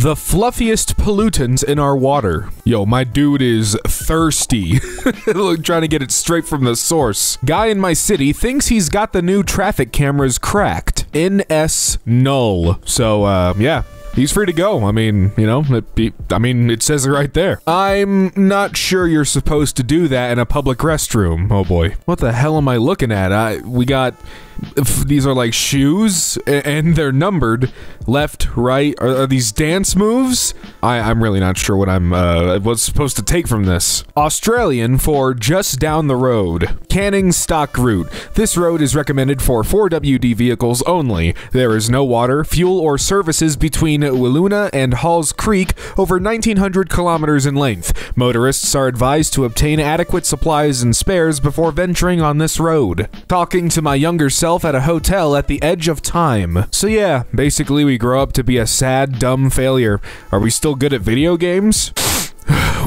The fluffiest pollutant in our water. Yo, my dude is thirsty. Trying to get it straight from the source. Guy in my city thinks he's got the new traffic cameras cracked. NS null. So, yeah. He's free to go. I mean, you know, it says it right there. I'm not sure you're supposed to do that in a public restroom. Oh boy. What the hell am I looking at? We got... These are like shoes, and they're numbered left, right. Are these dance moves? I'm really not sure what I'm what's supposed to take from this. Australian for just down the road. Canning stock route. This road is recommended for 4WD vehicles only. There is no water, fuel, or services between Wiluna and Halls Creek, over 1,900 kilometers in length. Motorists are advised to obtain adequate supplies and spares before venturing on this road. Talking to my younger self at a hotel at the edge of time. So yeah, basically we grow up to be a sad, dumb failure. Are we still good at video games?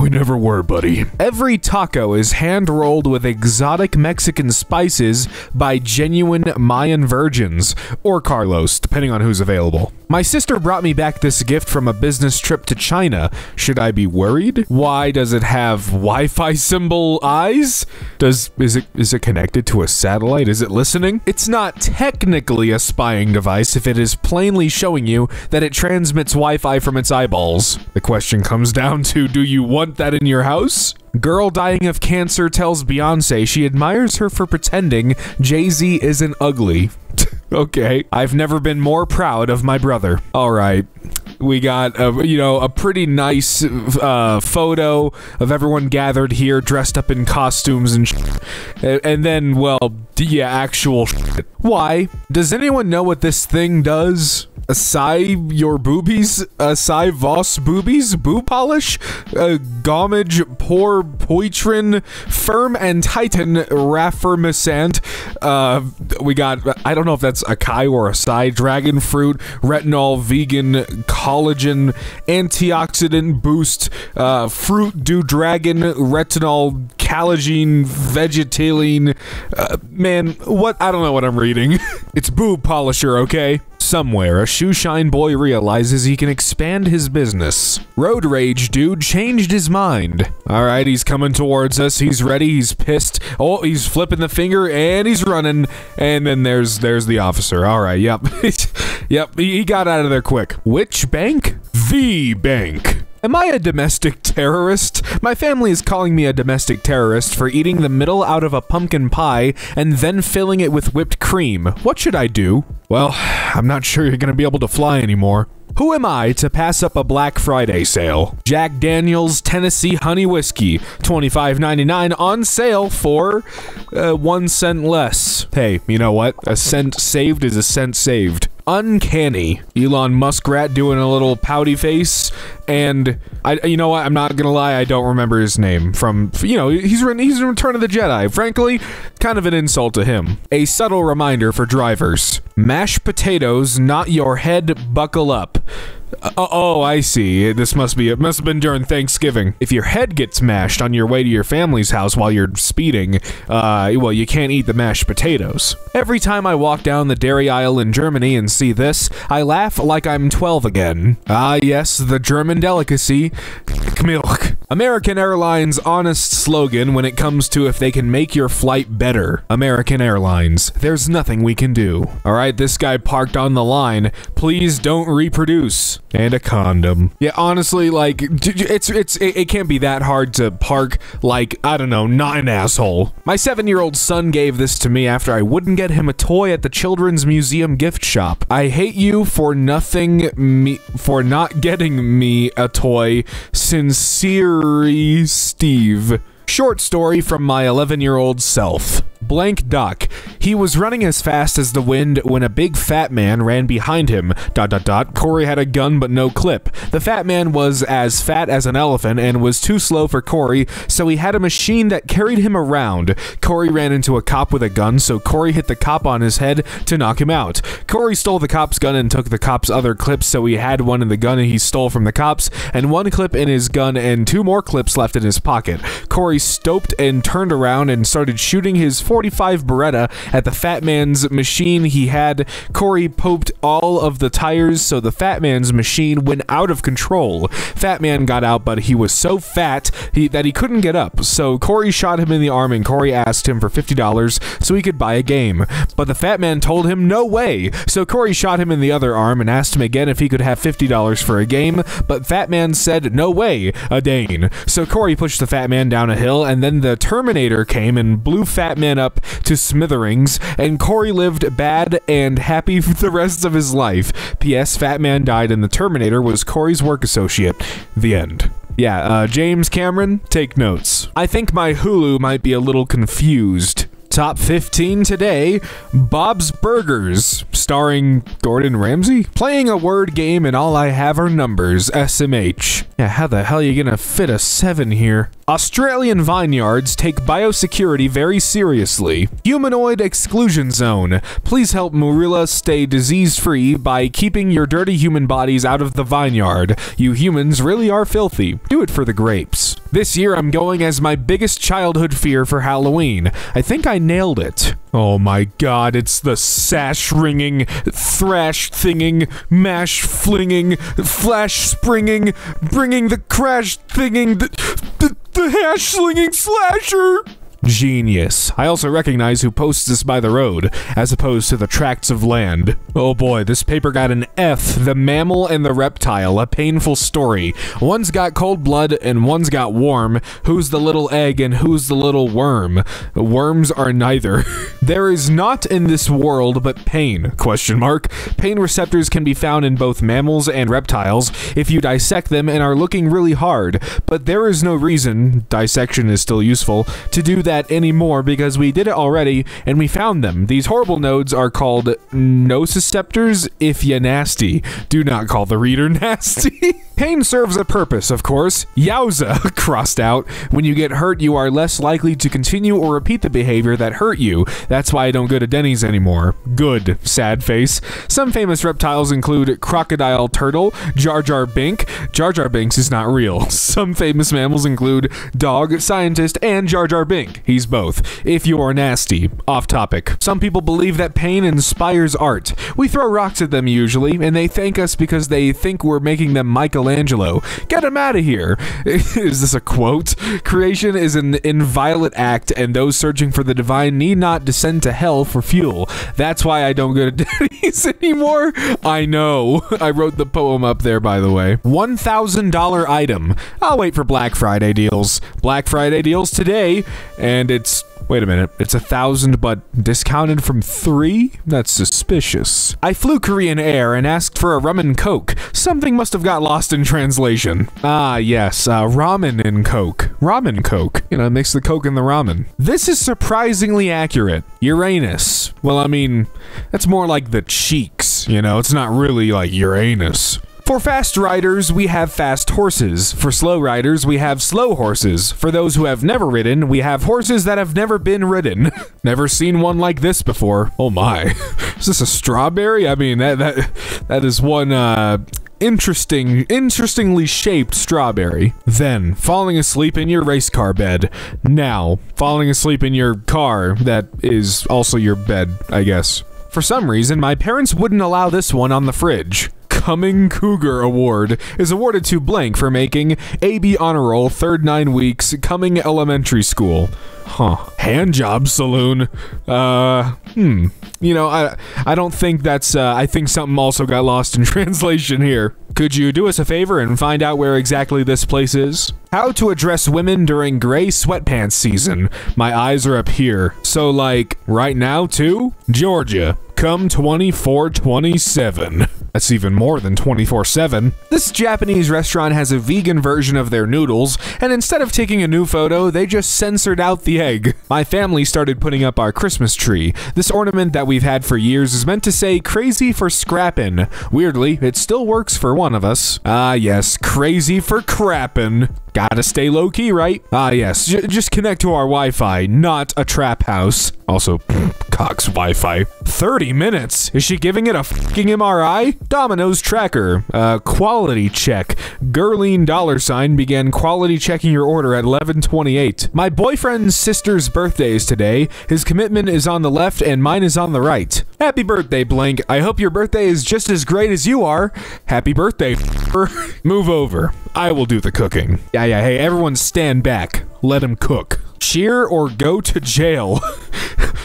We never were, buddy. Every taco is hand-rolled with exotic Mexican spices by genuine Mayan virgins, or Carlos, depending on who's available. My sister brought me back this gift from a business trip to China. Should I be worried? Why does it have Wi-Fi symbol eyes? Is it connected to a satellite? Is it listening? It's not technically a spying device if it is plainly showing you that it transmits Wi-Fi from its eyeballs. The question comes down to, do you want that in your house? Girl dying of cancer tells Beyonce she admires her for pretending Jay-Z isn't ugly. Okay. I've never been more proud of my brother. All right. We got, a pretty nice photo of everyone gathered here, dressed up in costumes and shit. And then, well, yeah, actual shit. Why? Does anyone know what this thing does? Acai your boobies? Acai vos boobies? Boob polish? Gomage por poitrin firm and titan raffermescent. We got, I don't know if that's acai or acai, dragon fruit, retinol, vegan, collagen, antioxidant boost, fruit do dragon, retinol, collagen, vegetylene. Man, what? I don't know what I'm reading. It's boob polisher, okay? Somewhere, a shoeshine boy realizes he can expand his business. Road rage dude changed his mind. Alright, he's coming towards us. He's ready. He's pissed. Oh, he's flipping the finger and he's running. And then there's the officer. Alright, yep. Yep, he got out of there quick. Which bank? The bank. Am I a domestic terrorist? My family is calling me a domestic terrorist for eating the middle out of a pumpkin pie and then filling it with whipped cream. What should I do? Well, I'm not sure you're gonna be able to fly anymore. Who am I to pass up a Black Friday sale? Jack Daniel's Tennessee Honey Whiskey, $25.99 on sale for 1 cent less. Hey, you know what? A cent saved is a cent saved. Uncanny. Elon Muskrat doing a little pouty face, and you know what? I'm not gonna lie, I don't remember his name from, he's in Return of the Jedi. Frankly, kind of an insult to him. A subtle reminder for drivers. Mashed potatoes, not your head, buckle up. Oh, I see. It must have been during Thanksgiving. If your head gets mashed on your way to your family's house while you're speeding, well, you can't eat the mashed potatoes. Every time I walk down the dairy aisle in Germany and see this, I laugh like I'm 12 again. Ah, yes, the German delicacy, milk. American Airlines' honest slogan when it comes to if they can make your flight better. American Airlines, there's nothing we can do. Alright, this guy parked on the line. Please don't reproduce. And a condom. Yeah, honestly, like, it can't be that hard to park, like, I don't know, not an asshole. My 7-year-old son gave this to me after I wouldn't get him a toy at the Children's Museum gift shop. I hate you for not getting me a toy. Sincerely, Steve. Short story from my 11-year-old self. Blank Doc. He was running as fast as the wind when a big fat man ran behind him. ... Corey had a gun but no clip. The fat man was as fat as an elephant and was too slow for Corey, so he had a machine that carried him around. Corey ran into a cop with a gun, so Corey hit the cop on his head to knock him out. Corey stole the cop's gun and took the cop's other clips, so he had one in the gun he stole from the cops, and 1 clip in his gun and 2 more clips left in his pocket. Corey stopped and turned around and started shooting his .45 Beretta at the Fat Man's machine he had. Corey poked all of the tires, so the Fat Man's machine went out of control. Fat Man got out, but he was so fat that he couldn't get up. So Corey shot him in the arm, and Corey asked him for $50 so he could buy a game. But the Fat Man told him no way. So Corey shot him in the other arm and asked him again if he could have $50 for a game, but Fat Man said no way, a Dane. So Corey pushed the Fat Man down a hill, and then the Terminator came and blew Fat Man up to smithereens, and Corey lived bad and happy for the rest of his life. P.S. Fat Man died and the Terminator was Corey's work associate. The end. Yeah, James Cameron, take notes. I think my Hulu might be a little confused. Top 15 today, Bob's Burgers, starring Gordon Ramsay. Playing a word game and all I have are numbers, SMH. Yeah, how the hell are you gonna fit a 7 here? Australian vineyards take biosecurity very seriously. Humanoid exclusion zone. Please help Murilla stay disease-free by keeping your dirty human bodies out of the vineyard. You humans really are filthy. Do it for the grapes. This year I'm going as my biggest childhood fear for Halloween. I think I nailed it. Oh my god, it's the sash-ringing, thrash-thinging, mash-flinging, flash-springing, bringing the crash-thinging, the hash-slinging slasher! Genius. I also recognize who posts this by the road, as opposed to the tracts of land. Oh boy, this paper got an F. The Mammal and the Reptile, a painful story. One's got cold blood and one's got warm. Who's the little egg and who's the little worm? Worms are neither. There is not in this world but pain, question mark. Pain receptors can be found in both mammals and reptiles if you dissect them and are looking really hard, but there is no reason, dissection is still useful, to do that anymore because we did it already and we found them. These horrible nodes are called nociceptors if ya nasty. Do not call the reader nasty. Pain serves a purpose, of course. Yowza, crossed out. When you get hurt, you are less likely to continue or repeat the behavior that hurt you. That's why I don't go to Denny's anymore. Good, sad face. Some famous reptiles include crocodile turtle, Jar Jar Bink. Jar Jar Binks is not real. Some famous mammals include dog, scientist, and Jar Jar Bink. He's both. If you're nasty. Off topic. Some people believe that pain inspires art. We throw rocks at them usually, and they thank us because they think we're making them Michelangelo. Get him out of here. Is this a quote? Creation is an inviolate act, and those searching for the divine need not descend to hell for fuel. That's why I don't go to Denny's anymore. I know. I wrote the poem up there, by the way. $1,000 item. I'll wait for Black Friday deals. Black Friday deals today, and it's... Wait a minute, it's 1,000 but discounted from 3? That's suspicious. I flew Korean Air and asked for a rum and coke. Something must have got lost in translation. Ah, yes, ramen and coke. Ramen coke. You know, mix the coke in the ramen. This is surprisingly accurate. Uranus. Well, I mean, that's more like the cheeks, you know? It's not really like Uranus. For fast riders, we have fast horses. For slow riders, we have slow horses. For those who have never ridden, we have horses that have never been ridden. Never seen one like this before. Oh my. Is this a strawberry? I mean, that is one, interestingly shaped strawberry. Then, falling asleep in your race car bed. Now, falling asleep in your car that is also your bed, I guess. For some reason, my parents wouldn't allow this one on the fridge. Coming Cougar Award is awarded to blank for making AB Honor Roll third 9 weeks Coming Elementary School. Huh. Handjob saloon. You know, I don't think that's, I think something also got lost in translation here. Could you do us a favor and find out where exactly this place is? How to address women during gray sweatpants season. My eyes are up here. So, like, right now, too? Georgia. Come 24/27. That's even more than 24/7. This Japanese restaurant has a vegan version of their noodles, and instead of taking a new photo, they just censored out the egg. My family started putting up our Christmas tree. This ornament that we've had for years is meant to say crazy for scrappin'. Weirdly, it still works for one of us. Ah yes, crazy for crappin'. Gotta stay low-key, right? Ah, yes. Just connect to our Wi-Fi, not a trap house. Also, Cox Wi-Fi. 30 minutes? Is she giving it a fucking MRI? Domino's tracker. Quality check. Gerline $ began quality checking your order at 11:28. My boyfriend's sister's birthday is today. His commitment is on the left and mine is on the right. Happy birthday, blank. I hope your birthday is just as great as you are. Happy birthday, Move over. I will do the cooking. Yeah, hey, everyone stand back. Let him cook. Cheer or go to jail.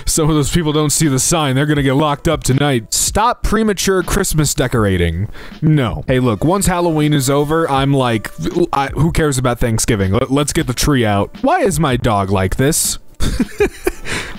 Some of those people don't see the sign. They're gonna get locked up tonight. Stop premature Christmas decorating. No. Hey, look, once Halloween is over, I'm like, who cares about Thanksgiving? Let's get the tree out. Why is my dog like this?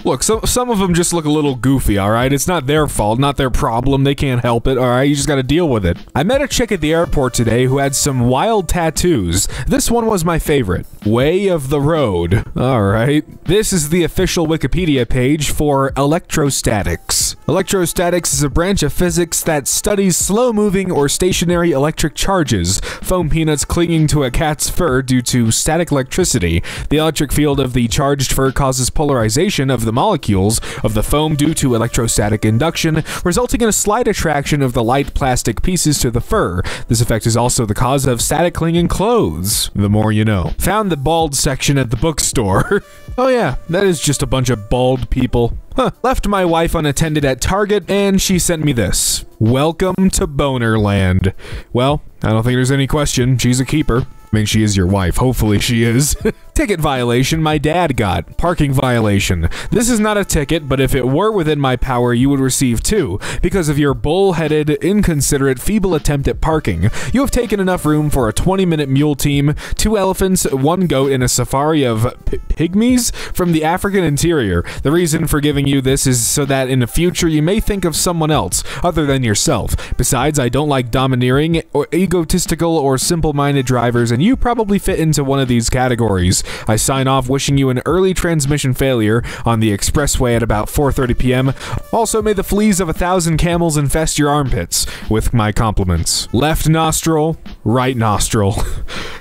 Look, some of them just look a little goofy, alright? It's not their fault, not their problem. They can't help it, alright? You just gotta deal with it. I met a chick at the airport today who had some wild tattoos. This one was my favorite. Way of the Road. Alright. This is the official Wikipedia page for electrostatics. Electrostatics is a branch of physics that studies slow-moving or stationary electric charges. Foam peanuts clinging to a cat's fur due to static electricity. The electric field of the charged fur causes polarization of the molecules of the foam due to electrostatic induction, resulting in a slight attraction of the light plastic pieces to the fur. This effect is also the cause of static clinging clothes. The more you know. Found the bald section at the bookstore. Oh yeah, that is just a bunch of bald people. Huh. Left my wife unattended at Target, and she sent me this. Welcome to Bonerland. Well, I don't think there's any question. She's a keeper. I mean, she is your wife. Hopefully she is. Ticket violation my dad got. Parking violation. This is not a ticket, but if it were within my power, you would receive 2, because of your bull-headed, inconsiderate, feeble attempt at parking. You have taken enough room for a 20-minute mule team, 2 elephants, 1 goat, and a safari of pygmies from the African interior. The reason for giving you this is so that in the future you may think of someone else, other than yourself. Besides, I don't like domineering, or egotistical, or simple-minded drivers, and you probably fit into one of these categories. I sign off wishing you an early transmission failure on the expressway at about 4:30 p.m. Also, may the fleas of 1,000 camels infest your armpits. With my compliments. Left nostril, right nostril.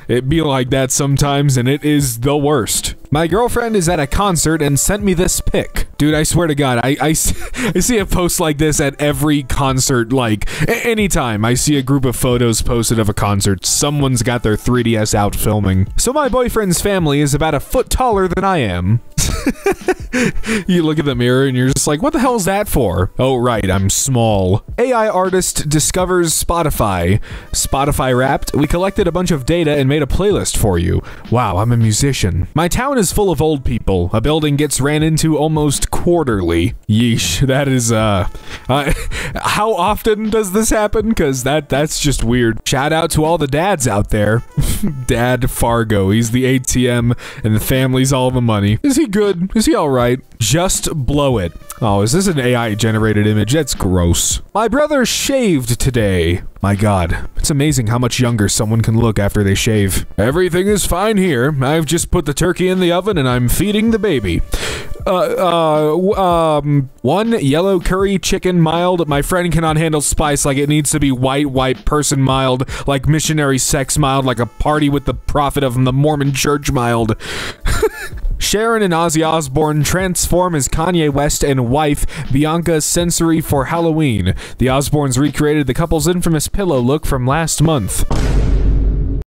It be like that sometimes, and it is the worst. My girlfriend is at a concert and sent me this pic. Dude, I swear to God, I see a post like this at every concert, like, anytime I see a group of photos posted of a concert, someone's got their 3DS out filming. So my boyfriend's family is about a foot taller than I am. You look at the mirror and you're just like, what the hell is that for? Oh, right, I'm small. AI artist discovers Spotify. Spotify Wrapped. We collected a bunch of data and made a playlist for you. Wow, I'm a musician. My town is full of old people. A building gets ran into almost quarterly. Yeesh, that is, how often does this happen? Because that's just weird. Shout out to all the dads out there. Dad Fargo, he's the ATM, and the family's all the money. Is he good? Is he alright? Just blow it. Oh, is this an AI-generated image? That's gross. My brother shaved today. My God, it's amazing how much younger someone can look after they shave. Everything is fine here. I've just put the turkey in the oven and I'm feeding the baby. 1 yellow curry chicken mild. My friend cannot handle spice like it needs to be white person mild, like missionary sex mild, like a party with the prophet of the Mormon church mild. Sharon and Ozzy Osbourne transform as Kanye West and wife Bianca Sensory for Halloween. The Osbournes recreated the couple's infamous pillow look from last month.